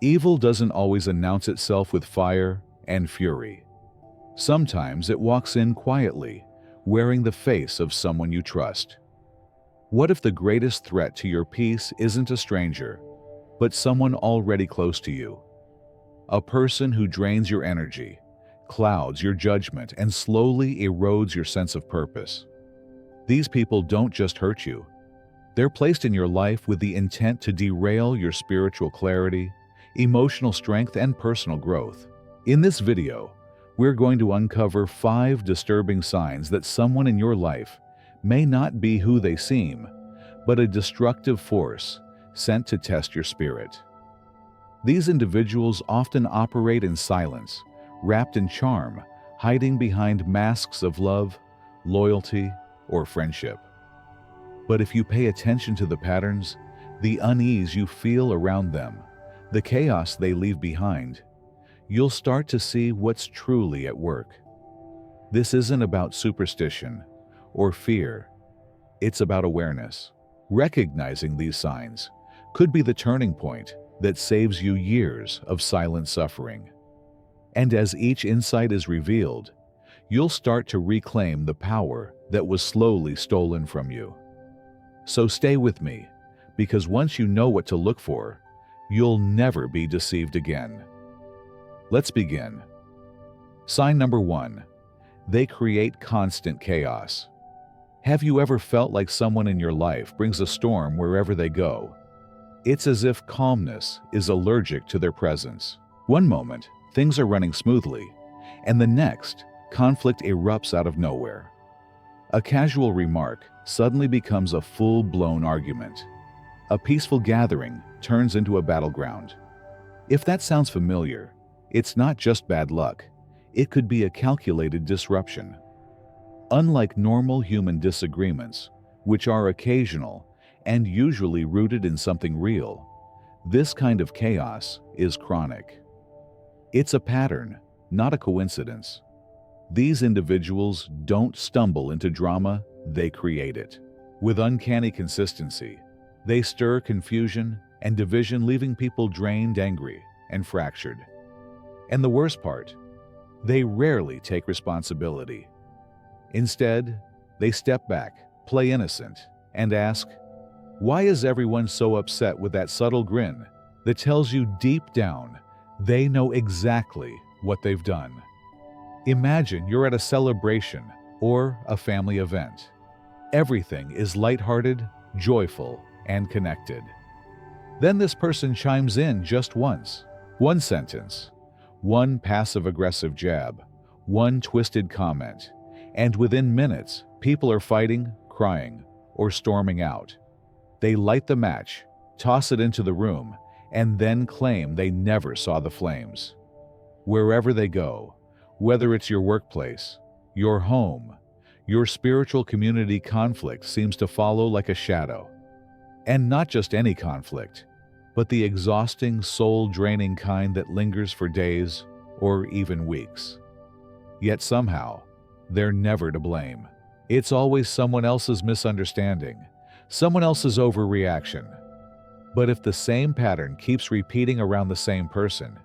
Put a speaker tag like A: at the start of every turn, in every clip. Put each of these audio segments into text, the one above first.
A: Evil doesn't always announce itself with fire and fury. Sometimes it walks in quietly, wearing the face of someone you trust. What if the greatest threat to your peace isn't a stranger, but someone already close to you? A person who drains your energy, clouds your judgment, and slowly erodes your sense of purpose. These people don't just hurt you. They're placed in your life with the intent to derail your spiritual clarity, emotional strength, and personal growth. In this video, we're going to uncover 5 disturbing signs that someone in your life may not be who they seem, but a destructive force sent to test your spirit. These individuals often operate in silence, wrapped in charm, hiding behind masks of love, loyalty, or friendship. But if you pay attention to the patterns, the unease you feel around them, the chaos they leave behind, you'll start to see what's truly at work. This isn't about superstition or fear. It's about awareness. Recognizing these signs could be the turning point that saves you years of silent suffering. And as each insight is revealed, you'll start to reclaim the power that was slowly stolen from you. So stay with me, because once you know what to look for, you'll never be deceived again. Let's begin. Sign number 1. They create constant chaos. Have you ever felt like someone in your life brings a storm wherever they go? It's as if calmness is allergic to their presence. One moment, things are running smoothly, and the next, conflict erupts out of nowhere. A casual remark suddenly becomes a full-blown argument. A peaceful gathering turns into a battleground. If that sounds familiar, it's not just bad luck. It could be a calculated disruption. Unlike normal human disagreements, which are occasional and usually rooted in something real, this kind of chaos is chronic. It's a pattern, not a coincidence. These individuals don't stumble into drama, they create it. With uncanny consistency, they stir confusion and division, leaving people drained, angry, and fractured. And the worst part, they rarely take responsibility. Instead, they step back, play innocent, and ask, "Why is everyone so upset?" with that subtle grin that tells you deep down they know exactly what they've done. Imagine you're at a celebration or a family event. Everything is lighthearted, joyful, and connected. Then this person chimes in just once. One sentence, one passive-aggressive jab, one twisted comment, and within minutes, people are fighting, crying, or storming out. They light the match, toss it into the room, and then claim they never saw the flames. Wherever they go, whether it's your workplace, your home, your spiritual community, conflict seems to follow like a shadow. And not just any conflict, but the exhausting, soul-draining kind that lingers for days or even weeks. Yet somehow, they're never to blame. It's always someone else's misunderstanding, someone else's overreaction. But if the same pattern keeps repeating around the same person,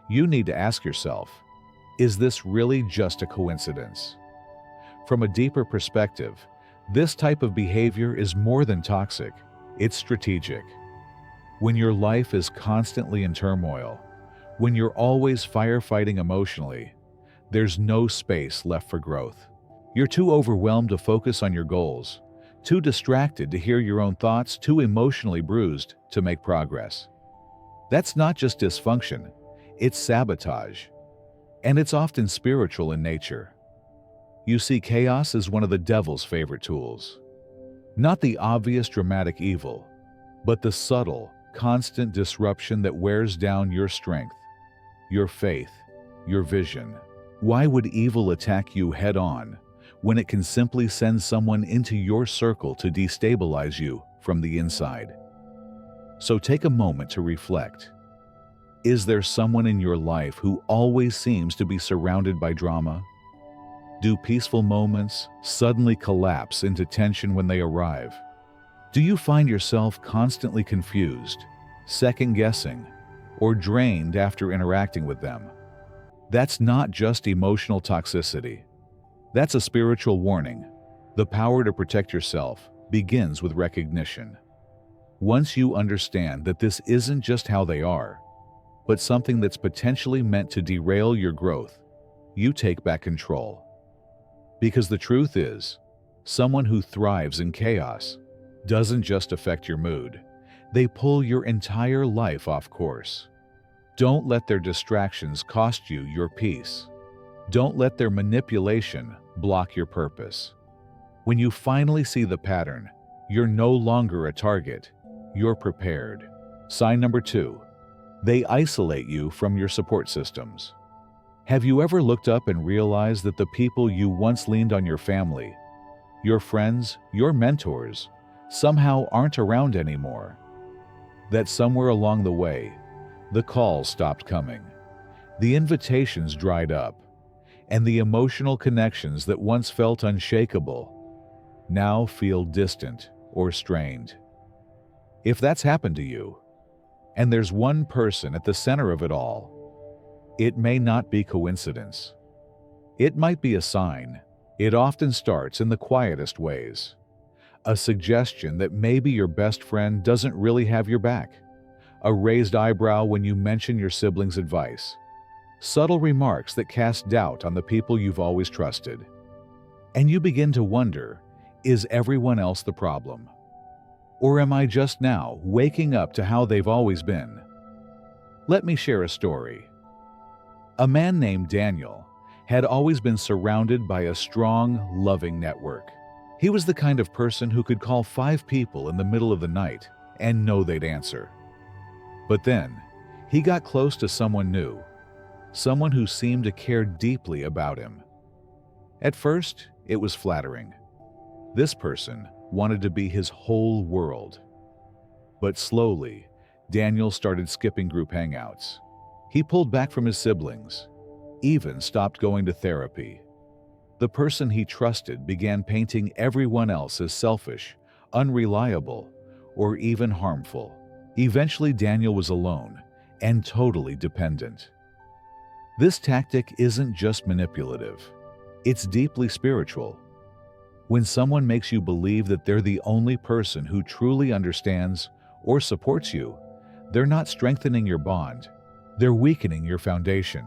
A: you need to ask yourself, is this really just a coincidence? From a deeper perspective, this type of behavior is more than toxic, it's strategic. When your life is constantly in turmoil, when you're always firefighting emotionally, there's no space left for growth. You're too overwhelmed to focus on your goals, too distracted to hear your own thoughts, too emotionally bruised to make progress. That's not just dysfunction, it's sabotage. And it's often spiritual in nature. You see, chaos is one of the devil's favorite tools. Not the obvious dramatic evil, but the subtle, constant disruption that wears down your strength, your faith, your vision. Why would evil attack you head-on when it can simply send someone into your circle to destabilize you from the inside? So take a moment to reflect. Is there someone in your life who always seems to be surrounded by drama? Do peaceful moments suddenly collapse into tension when they arrive? Do you find yourself constantly confused, second-guessing, or drained after interacting with them. That's not just emotional toxicity. That's a spiritual warning. The power to protect yourself begins with recognition. Once you understand that this isn't just how they are, but something that's potentially meant to derail your growth, you take back control. Because the truth is, someone who thrives in chaos doesn't just affect your mood, they pull your entire life off course. Don't let their distractions cost you your peace. Don't let their manipulation block your purpose. When you finally see the pattern, you're no longer a target, you're prepared. Sign number 2. They isolate you from your support systems. Have you ever looked up and realized that the people you once leaned on, your family, your friends, your mentors, somehow aren't around anymore? That somewhere along the way, the calls stopped coming, the invitations dried up, and the emotional connections that once felt unshakable now feel distant or strained. If that's happened to you, and there's one person at the center of it all, it may not be coincidence. It might be a sign. It often starts in the quietest ways. A suggestion that maybe your best friend doesn't really have your back. A raised eyebrow when you mention your sibling's advice. Subtle remarks that cast doubt on the people you've always trusted. And you begin to wonder, is everyone else the problem? Or am I just now waking up to how they've always been? Let me share a story. A man named Daniel had always been surrounded by a strong, loving network. He was the kind of person who could call 5 people in the middle of the night and know they'd answer. But then, he got close to someone new, someone who seemed to care deeply about him. At first, it was flattering. This person wanted to be his whole world. But slowly, Daniel started skipping group hangouts. He pulled back from his siblings, even stopped going to therapy. The person he trusted began painting everyone else as selfish, unreliable, or even harmful. Eventually, Daniel was alone and totally dependent. This tactic isn't just manipulative, it's deeply spiritual. When someone makes you believe that they're the only person who truly understands or supports you, they're not strengthening your bond, they're weakening your foundation.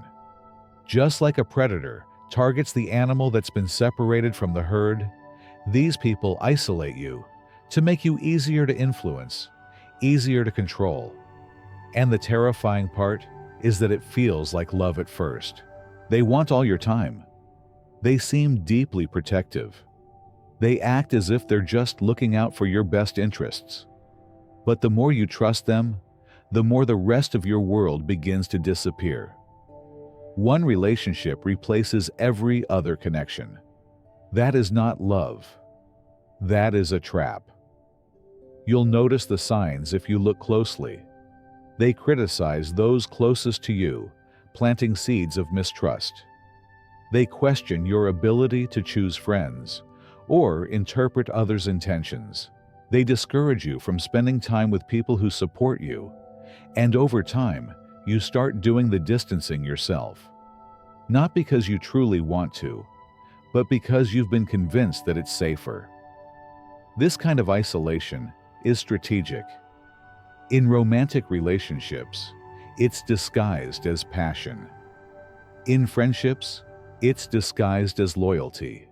A: Just like a predator targets the animal that's been separated from the herd, these people isolate you to make you easier to influence, easier to control. And the terrifying part is that it feels like love at first. They want all your time. They seem deeply protective. They act as if they're just looking out for your best interests. But the more you trust them, the more the rest of your world begins to disappear. One relationship replaces every other connection. That is not love. That is a trap. You'll notice the signs if you look closely. They criticize those closest to you, planting seeds of mistrust. They question your ability to choose friends or interpret others' intentions. They discourage you from spending time with people who support you, and over time, you start doing the distancing yourself. Not because you truly want to, but because you've been convinced that it's safer. This kind of isolation is strategic. In romantic relationships, it's disguised as passion. In friendships, it's disguised as loyalty.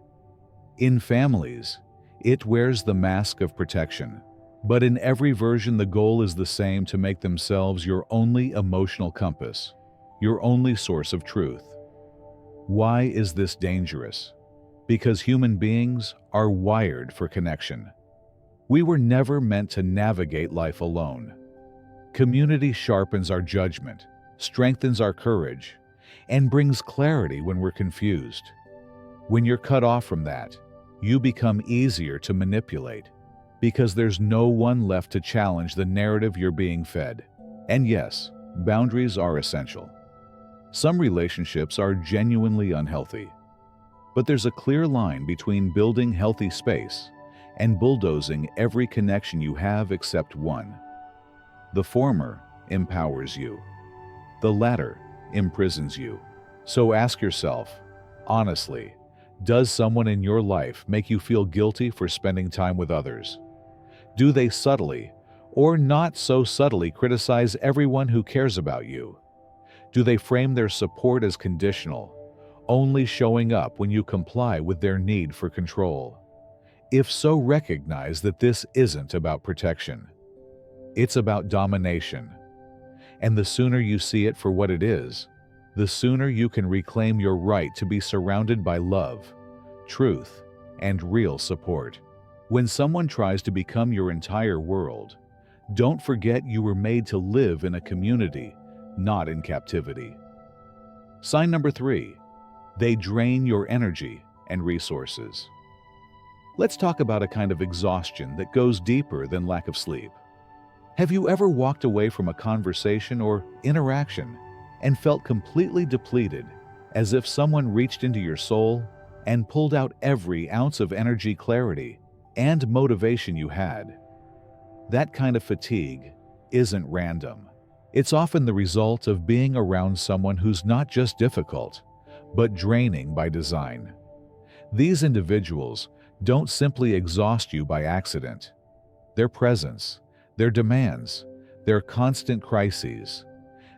A: In families, it wears the mask of protection. But in every version, the goal is the same: to make themselves your only emotional compass, your only source of truth. Why is this dangerous? Because human beings are wired for connection. We were never meant to navigate life alone. Community sharpens our judgment, strengthens our courage, and brings clarity when we're confused. When you're cut off from that, you become easier to manipulate, because there's no one left to challenge the narrative you're being fed. And yes, boundaries are essential. Some relationships are genuinely unhealthy, but there's a clear line between building healthy space and bulldozing every connection you have except one. The former empowers you. The latter imprisons you. So ask yourself, honestly, does someone in your life make you feel guilty for spending time with others? Do they subtly, or not so subtly, criticize everyone who cares about you? Do they frame their support as conditional, only showing up when you comply with their need for control? If so, recognize that this isn't about protection. It's about domination. And the sooner you see it for what it is, the sooner you can reclaim your right to be surrounded by love, truth, and real support. When someone tries to become your entire world, don't forget you were made to live in a community, not in captivity. Sign number 3, they drain your energy and resources. Let's talk about a kind of exhaustion that goes deeper than lack of sleep. Have you ever walked away from a conversation or interaction and felt completely depleted, as if someone reached into your soul and pulled out every ounce of energy, clarity, and motivation you had? That kind of fatigue isn't random. It's often the result of being around someone who's not just difficult, but draining by design. These individuals don't simply exhaust you by accident. Their presence, their demands, their constant crises,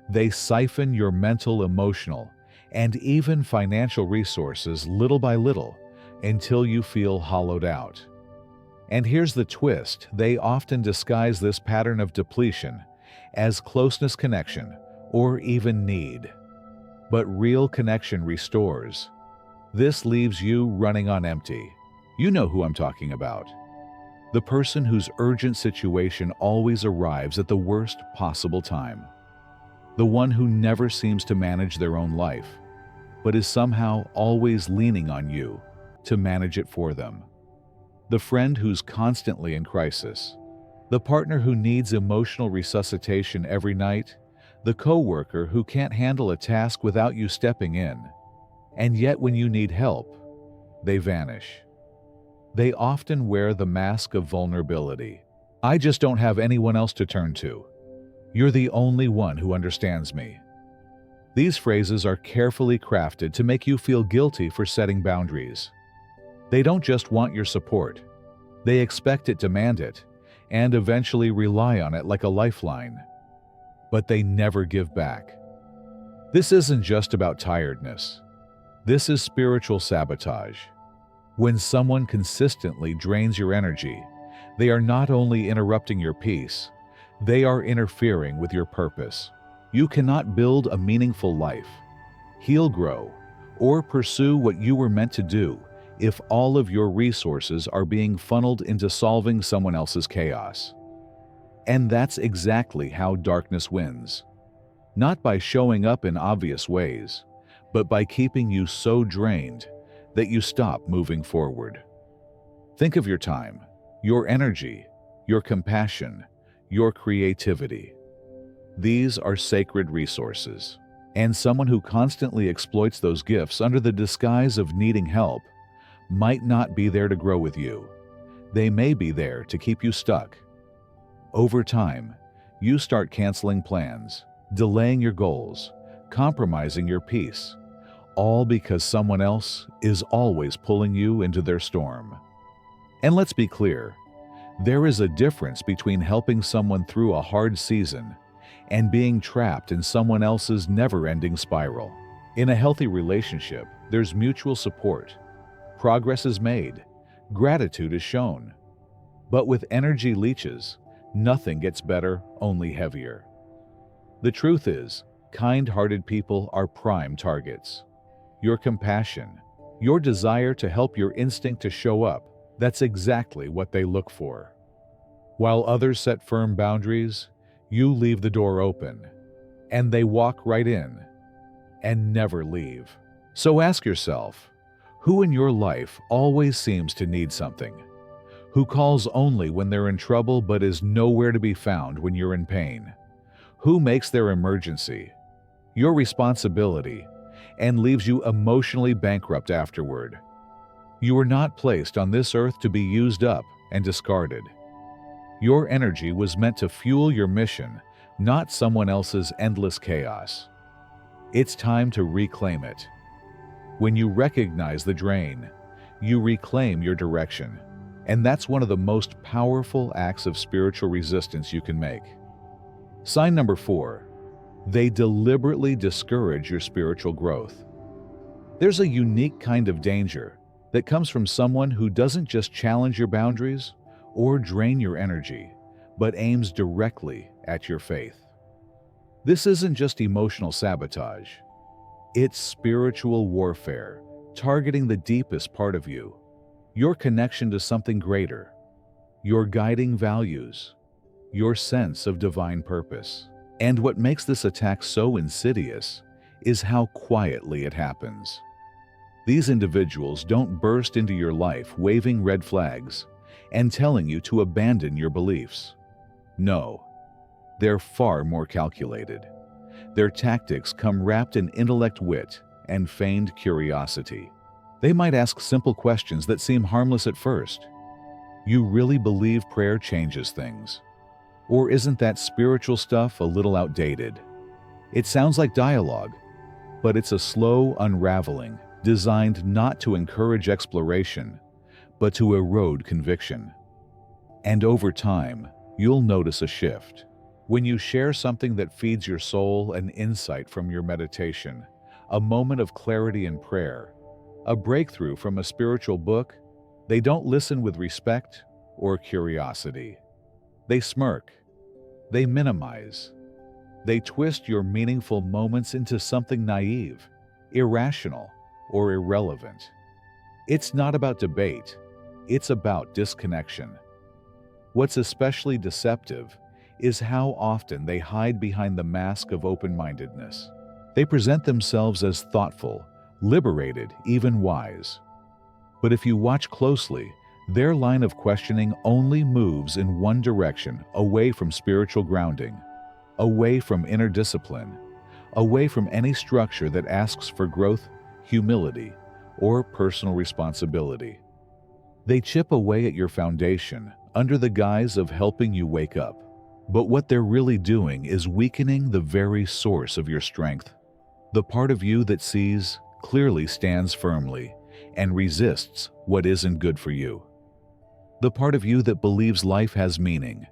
A: they siphon your mental, emotional, and even financial resources little by little until you feel hollowed out. And here's the twist: they often disguise this pattern of depletion as closeness, connection, or even need. But real connection restores. This leaves you running on empty. You know who I'm talking about. The person whose urgent situation always arrives at the worst possible time. The one who never seems to manage their own life, but is somehow always leaning on you to manage it for them. The friend who's constantly in crisis. The partner who needs emotional resuscitation every night. The coworker who can't handle a task without you stepping in. And yet when you need help, they vanish. They often wear the mask of vulnerability. I just don't have anyone else to turn to. You're the only one who understands me. These phrases are carefully crafted to make you feel guilty for setting boundaries. They don't just want your support. They expect it, demand it, and eventually rely on it like a lifeline. But they never give back. This isn't just about tiredness. This is spiritual sabotage. When someone consistently drains your energy, they are not only interrupting your peace, they are interfering with your purpose. You cannot build a meaningful life, heal, grow, or pursue what you were meant to do if all of your resources are being funneled into solving someone else's chaos. And that's exactly how darkness wins. Not by showing up in obvious ways, but by keeping you so drained that you stop moving forward. Think of your time, your energy, your compassion, your creativity. These are sacred resources, and someone who constantly exploits those gifts under the disguise of needing help might not be there to grow with you. They may be there to keep you stuck. Over time, you start canceling plans, delaying your goals, compromising your peace, all because someone else is always pulling you into their storm. And let's be clear, there is a difference between helping someone through a hard season and being trapped in someone else's never-ending spiral. In a healthy relationship, there's mutual support. Progress is made. Gratitude is shown. But with energy leeches, nothing gets better, only heavier. The truth is, kind-hearted people are prime targets. Your compassion, your desire to help, your instinct to show up, that's exactly what they look for. While others set firm boundaries, you leave the door open, and they walk right in and never leave. So ask yourself, who in your life always seems to need something? Who calls only when they're in trouble but is nowhere to be found when you're in pain? Who makes their emergency your responsibility and leaves you emotionally bankrupt afterward? You were not placed on this earth to be used up and discarded. Your energy was meant to fuel your mission, not someone else's endless chaos. It's time to reclaim it. When you recognize the drain, you reclaim your direction. And that's one of the most powerful acts of spiritual resistance you can make. Sign number 4. They deliberately discourage your spiritual growth. There's a unique kind of danger that comes from someone who doesn't just challenge your boundaries or drain your energy, but aims directly at your faith. This isn't just emotional sabotage. It's spiritual warfare, targeting the deepest part of you, your connection to something greater, your guiding values, your sense of divine purpose. And what makes this attack so insidious is how quietly it happens. These individuals don't burst into your life waving red flags and telling you to abandon your beliefs. No, they're far more calculated. Their tactics come wrapped in intellect, wit, and feigned curiosity. They might ask simple questions that seem harmless at first. You really believe prayer changes things? Or isn't that spiritual stuff a little outdated? It sounds like dialogue, but it's a slow unraveling designed not to encourage exploration, but to erode conviction. And over time, you'll notice a shift. When you share something that feeds your soul, an insight from your meditation, a moment of clarity in prayer, a breakthrough from a spiritual book, they don't listen with respect or curiosity. They smirk. They minimize. They twist your meaningful moments into something naive, irrational, or irrelevant. It's not about debate. It's about disconnection. What's especially deceptive is how often they hide behind the mask of open-mindedness. They present themselves as thoughtful, liberated, even wise. But if you watch closely, their line of questioning only moves in one direction, away from spiritual grounding, away from inner discipline, away from any structure that asks for growth, humility, or personal responsibility. They chip away at your foundation under the guise of helping you wake up. But what they're really doing is weakening the very source of your strength. The part of you that sees, clearly stands firmly, and resists what isn't good for you. The part of you that believes life has meaning,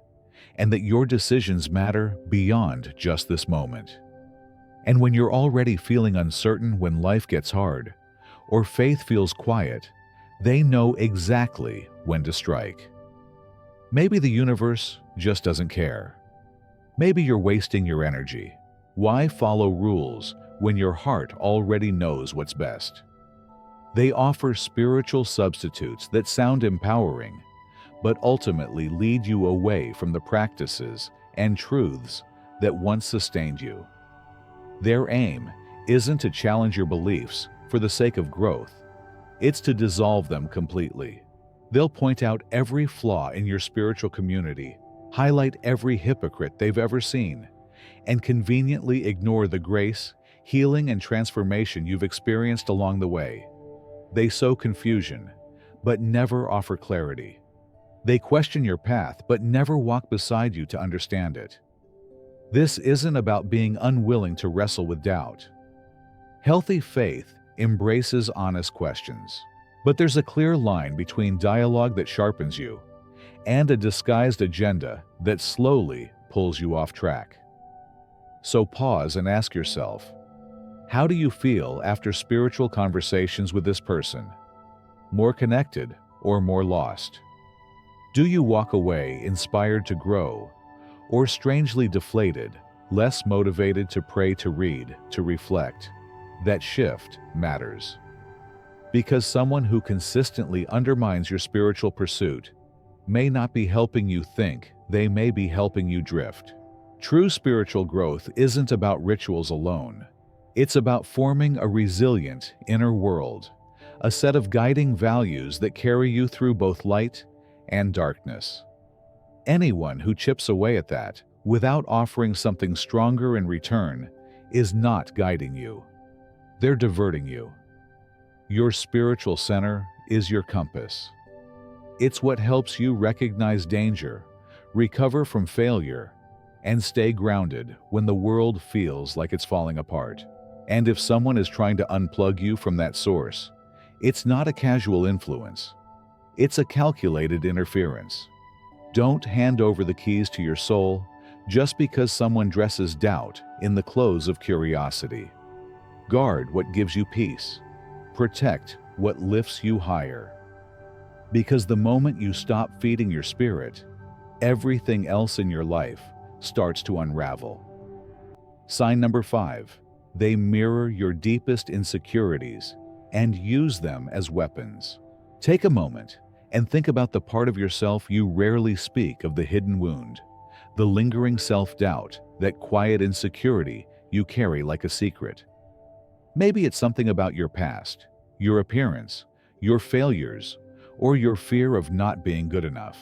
A: and that your decisions matter beyond just this moment. And when you're already feeling uncertain when life gets hard, or faith feels quiet, they know exactly when to strike. Maybe the universe just doesn't care. Maybe you're wasting your energy. Why follow rules when your heart already knows what's best? They offer spiritual substitutes that sound empowering, but ultimately lead you away from the practices and truths that once sustained you. Their aim isn't to challenge your beliefs for the sake of growth. It's to dissolve them completely. They'll point out every flaw in your spiritual community, highlight every hypocrite they've ever seen, and conveniently ignore the grace, healing, and transformation you've experienced along the way. They sow confusion, but never offer clarity. They question your path, but never walk beside you to understand it. This isn't about being unwilling to wrestle with doubt. Healthy faith embraces honest questions, but there's a clear line between dialogue that sharpens you and a disguised agenda that slowly pulls you off track. So pause and ask yourself, how do you feel after spiritual conversations with this person? More connected or more lost? Do you walk away inspired to grow, or strangely deflated, less motivated to pray, to read, to reflect? That shift matters. Because someone who consistently undermines your spiritual pursuit may not be helping you think, they may be helping you drift. True spiritual growth isn't about rituals alone. It's about forming a resilient inner world, a set of guiding values that carry you through both light and darkness. Anyone who chips away at that without offering something stronger in return is not guiding you. They're diverting you. Your spiritual center is your compass. It's what helps you recognize danger, recover from failure, and stay grounded when the world feels like it's falling apart. And if someone is trying to unplug you from that source, it's not a casual influence. It's a calculated interference. Don't hand over the keys to your soul just because someone dresses doubt in the clothes of curiosity. Guard what gives you peace. Protect what lifts you higher. Because the moment you stop feeding your spirit, everything else in your life starts to unravel. Sign number 5. They mirror your deepest insecurities and use them as weapons. Take a moment and think about the part of yourself you rarely speak of, the hidden wound, the lingering self-doubt, that quiet insecurity you carry like a secret. Maybe it's something about your past, your appearance, your failures, or your fear of not being good enough.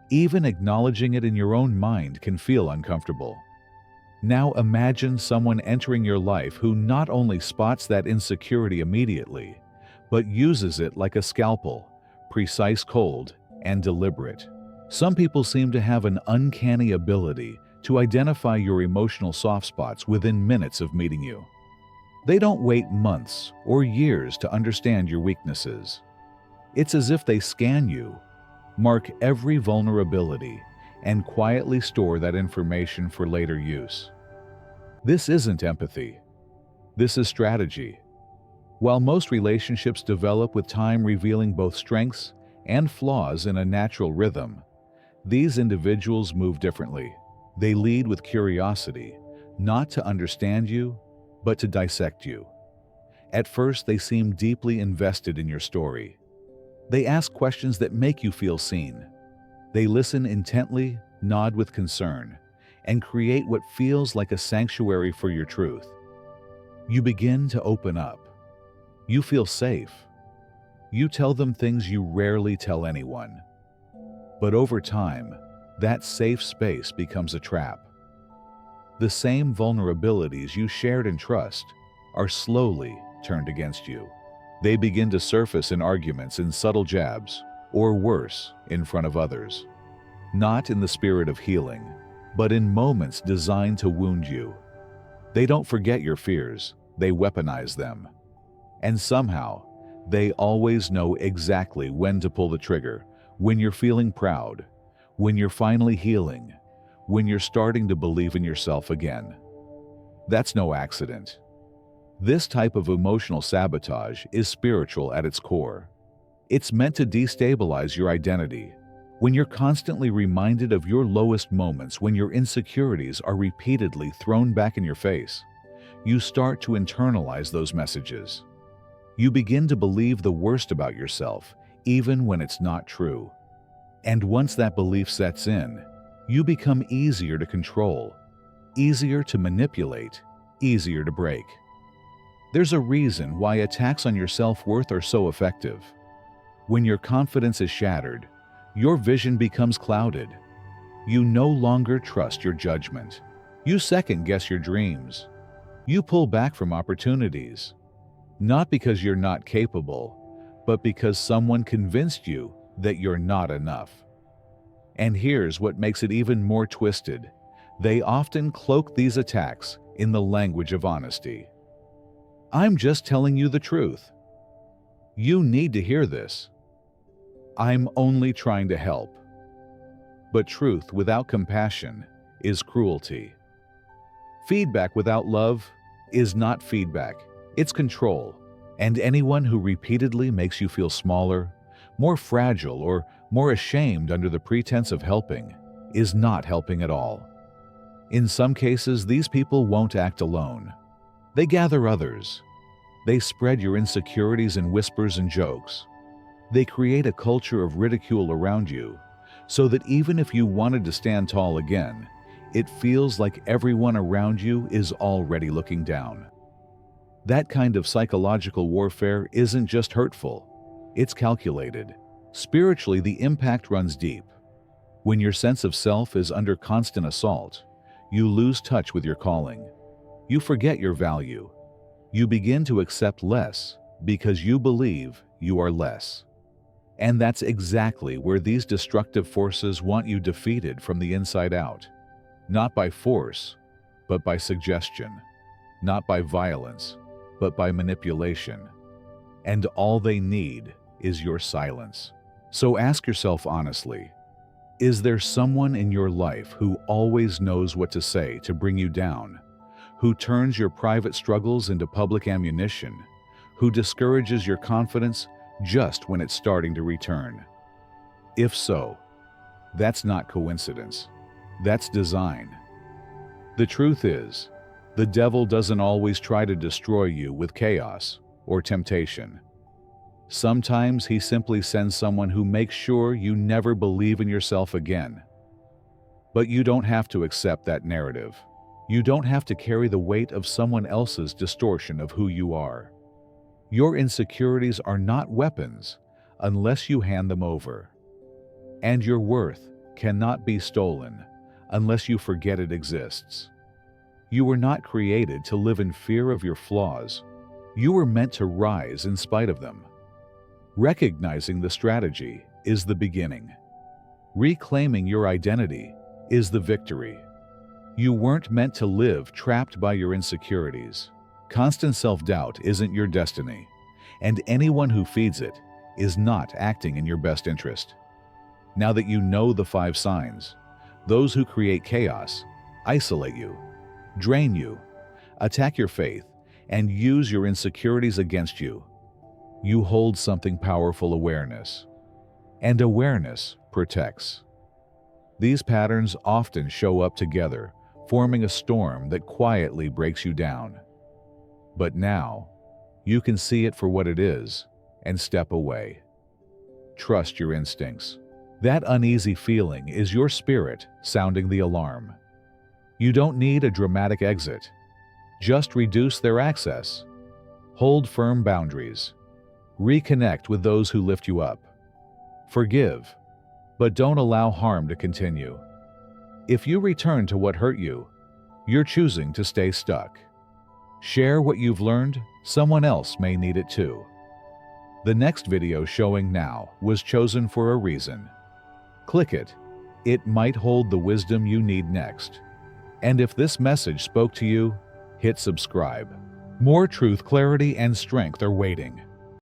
A: Even acknowledging it in your own mind can feel uncomfortable. Now imagine someone entering your life who not only spots that insecurity immediately, but uses it like a scalpel, precise, cold, and deliberate. Some people seem to have an uncanny ability to identify your emotional soft spots within minutes of meeting you. They don't wait months or years to understand your weaknesses. It's as if they scan you, mark every vulnerability, and quietly store that information for later use. This isn't empathy. This is strategy. While most relationships develop with time, revealing both strengths and flaws in a natural rhythm, these individuals move differently. They lead with curiosity, not to understand you, but to dissect you. At first, they seem deeply invested in your story. They ask questions that make you feel seen. They listen intently, nod with concern, and create what feels like a sanctuary for your truth. You begin to open up. You feel safe. You tell them things you rarely tell anyone. But over time, that safe space becomes a trap. The same vulnerabilities you shared in trust are slowly turned against you. They begin to surface in arguments, in subtle jabs, or worse, in front of others. Not in the spirit of healing, but in moments designed to wound you. They don't forget your fears, they weaponize them. And somehow, they always know exactly when to pull the trigger, when you're feeling proud, when you're finally healing, when you're starting to believe in yourself again. That's no accident. This type of emotional sabotage is spiritual at its core. It's meant to destabilize your identity. When you're constantly reminded of your lowest moments, when your insecurities are repeatedly thrown back in your face, you start to internalize those messages. You begin to believe the worst about yourself, even when it's not true. And once that belief sets in, you become easier to control, easier to manipulate, easier to break. There's a reason why attacks on your self-worth are so effective. When your confidence is shattered, your vision becomes clouded. You no longer trust your judgment. You second-guess your dreams. You pull back from opportunities. Not because you're not capable, but because someone convinced you that you're not enough. And here's what makes it even more twisted. They often cloak these attacks in the language of honesty. I'm just telling you the truth. You need to hear this. I'm only trying to help. But truth without compassion is cruelty. Feedback without love is not feedback, it's control. And anyone who repeatedly makes you feel smaller, more fragile, or more ashamed under the pretense of helping is not helping at all. In some cases, these people won't act alone. They gather others. They spread your insecurities in whispers and jokes. They create a culture of ridicule around you, so that even if you wanted to stand tall again, it feels like everyone around you is already looking down. That kind of psychological warfare isn't just hurtful, it's calculated. Spiritually, the impact runs deep. When your sense of self is under constant assault, you lose touch with your calling. You forget your value. You begin to accept less because you believe you are less. And that's exactly where these destructive forces want you defeated from the inside out. not by force, but by suggestion, not by violence, but by manipulation. And all they need is your silence. So ask yourself honestly, is there someone in your life who always knows what to say to bring you down, who turns your private struggles into public ammunition, who discourages your confidence just when it's starting to return? If so, that's not coincidence. That's design. The truth is, the devil doesn't always try to destroy you with chaos or temptation. Sometimes he simply sends someone who makes sure you never believe in yourself again. But you don't have to accept that narrative. You don't have to carry the weight of someone else's distortion of who you are. Your insecurities are not weapons unless you hand them over. And your worth cannot be stolen unless you forget it exists. You were not created to live in fear of your flaws. You were meant to rise in spite of them. Recognizing the strategy is the beginning. Reclaiming your identity is the victory. You weren't meant to live trapped by your insecurities. Constant self-doubt isn't your destiny, and anyone who feeds it is not acting in your best interest. Now that you know the 5 signs, those who create chaos, isolate you, drain you, attack your faith, and use your insecurities against you, you hold something powerful: awareness. And awareness protects. These patterns often show up together, forming a storm that quietly breaks you down. But now, you can see it for what it is and step away. Trust your instincts. That uneasy feeling is your spirit sounding the alarm. You don't need a dramatic exit. Just reduce their access. Hold firm boundaries. Reconnect with those who lift you up. Forgive, but don't allow harm to continue. If you return to what hurt you, you're choosing to stay stuck. Share what you've learned. Someone else may need it too. The next video showing now was chosen for a reason. Click it. It might hold the wisdom you need next. And if this message spoke to you, hit subscribe. More truth, clarity, and strength are waiting.